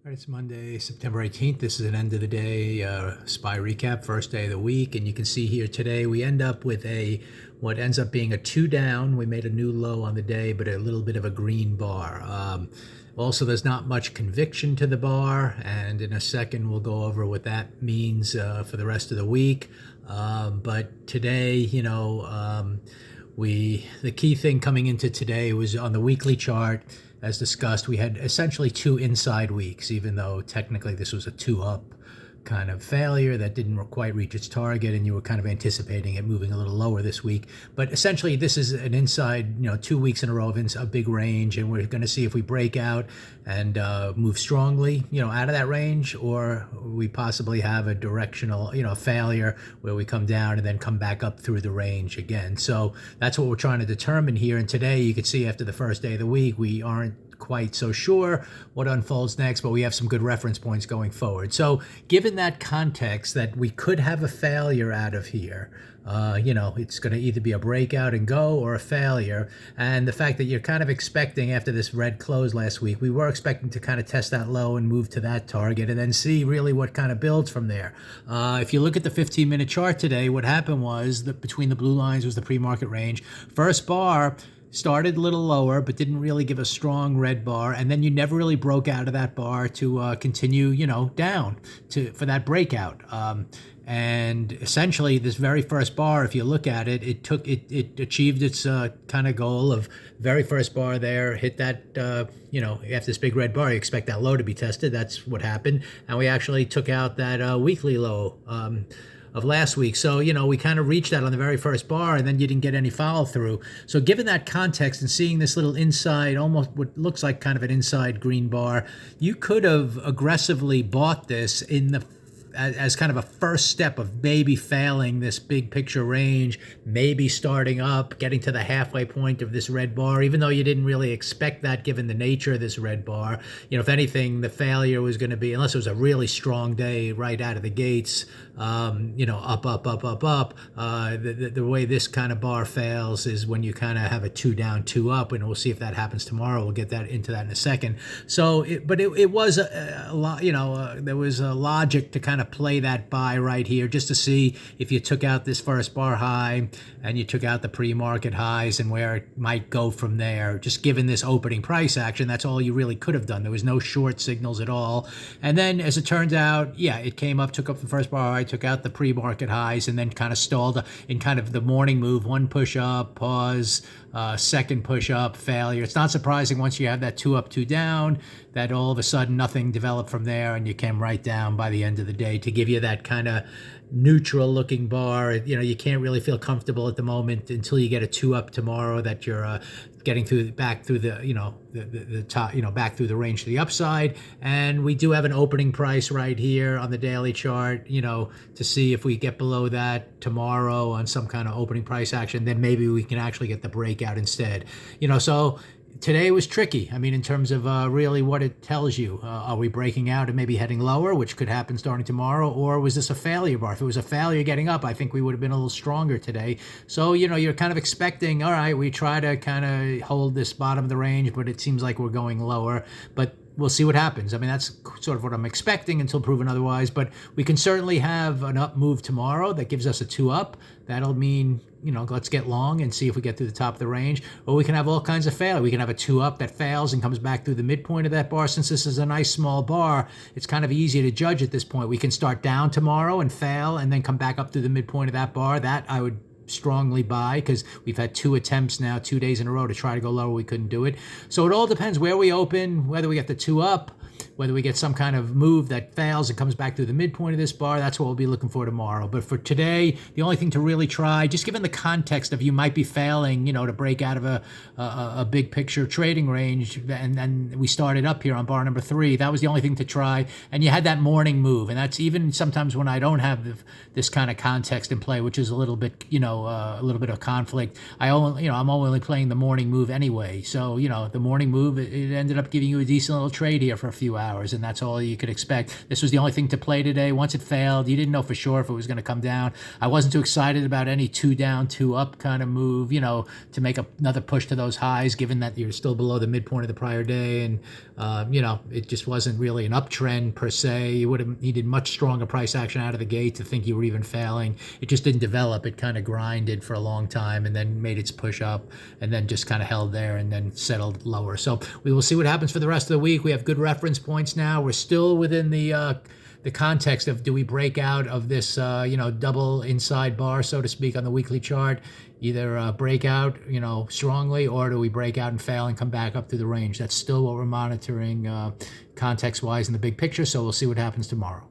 All right, it's Monday, September 18th. This is an end of the day SPY recap, first day of the week. And you can see here today we end up with what ends up being a 2 down. We made a new low on the day, but a little bit of a green bar. Also, there's not much conviction to the bar, and in a second we'll go over what that means for the rest of the week. But today, the key thing coming into today was on the weekly chart. As discussed, we had essentially 2 inside weeks, even though technically this was a 2 up kind of failure that didn't quite reach its target, and you were kind of anticipating it moving a little lower this week. But essentially, this is an inside, 2 weeks in a row of a big range, and we're going to see if we break out and move strongly, out of that range, or we possibly have a directional, failure where we come down and then come back up through the range again. So that's what we're trying to determine here. And today, you can see after the first day of the week, we aren't quite so sure what unfolds next, but we have some good reference points going forward. So given that context that we could have a failure out of here, it's going to either be a breakout and go or a failure. And the fact that you're kind of expecting after this red close last week, we were expecting to kind of test that low and move to that target and then see really what kind of builds from there. If you look at the 15-minute chart today, what happened was that between the blue lines was the pre-market range. First bar started a little lower, but didn't really give a strong red bar, and then you never really broke out of that bar to continue, down for that breakout. And essentially, this very first bar, if you look at it, it achieved its kind of goal of very first bar there, hit that, after this big red bar, you expect that low to be tested. That's what happened, and we actually took out that weekly low of last week. So, we kind of reached that on the very first bar, and then you didn't get any follow through. So given that context and seeing this little inside, almost what looks like kind of an inside green bar, you could have aggressively bought this as kind of a first step of maybe failing this big picture range, maybe starting up, getting to the halfway point of this red bar, even though you didn't really expect that given the nature of this red bar. If anything, the failure was going to be, unless it was a really strong day right out of the gates, up, up, up, up, up. The way this kind of bar fails is when you kind of have a 2 down, 2 up, and we'll see if that happens tomorrow. We'll get into that in a second. So, it was a lot, there was a logic to kind of play that buy right here just to see if you took out this first bar high and you took out the pre-market highs and where it might go from there. Just given this opening price action, that's all you really could have done. There was no short signals at all. And then as it turns out, it came up, took up the first bar high, took out the pre-market highs, and then kind of stalled in kind of the morning move. One push up, pause, second push up, failure. It's not surprising once you have that 2 up, 2 down, that all of a sudden nothing developed from there and you came right down by the end of the day to give you that kind of neutral looking bar. You can't really feel comfortable at the moment until you get a 2 up tomorrow that you're getting back through the top, back through the range to the upside. And we do have an opening price right here on the daily chart, to see if we get below that tomorrow on some kind of opening price action, then maybe we can actually get the breakout instead. So today was tricky. I mean, in terms of really what it tells you. Are we breaking out and maybe heading lower, which could happen starting tomorrow, or was this a failure bar? If it was a failure getting up, I think we would have been a little stronger today. So, you're kind of expecting, all right, we try to kind of hold this bottom of the range, but it seems like we're going lower. But we'll see what happens. I mean, that's sort of what I'm expecting until proven otherwise. But we can certainly have an up move tomorrow that gives us a 2 up. That'll mean, let's get long and see if we get through the top of the range. Or we can have all kinds of failure. We can have a 2 up that fails and comes back through the midpoint of that bar. Since this is a nice small bar, it's kind of easy to judge at this point. We can start down tomorrow and fail and then come back up through the midpoint of that bar. That I would strongly buy, because we've had 2 attempts now, 2 days in a row to try to go lower. We couldn't do it. So it all depends where we open, whether we get the 2 up, whether we get some kind of move that fails and comes back through the midpoint of this bar. That's what we'll be looking for tomorrow. But for today, the only thing to really try, just given the context of you might be failing, to break out of a big picture trading range, and then we started up here on bar number 3. That was the only thing to try. And you had that morning move, and that's even sometimes when I don't have this kind of context in play, which is a little bit, a little bit of conflict. I'm only playing the morning move anyway. So, the morning move, it ended up giving you a decent little trade here for a few hours. hours, and that's all you could expect. This was the only thing to play today. Once it failed, you didn't know for sure if it was going to come down. I wasn't too excited about any 2 down, 2 up kind of move, to make another push to those highs, given that you're still below the midpoint of the prior day. And, it just wasn't really an uptrend per se. You would have needed much stronger price action out of the gate to think you were even failing. It just didn't develop. It kind of grinded for a long time and then made its push up and then just kind of held there and then settled lower. So we will see what happens for the rest of the week. We have good reference points now. We're still within the context of, do we break out of this double inside bar, so to speak, on the weekly chart, either break out strongly, or do we break out and fail and come back up through the range? That's still what we're monitoring context wise in the big picture. So we'll see what happens tomorrow.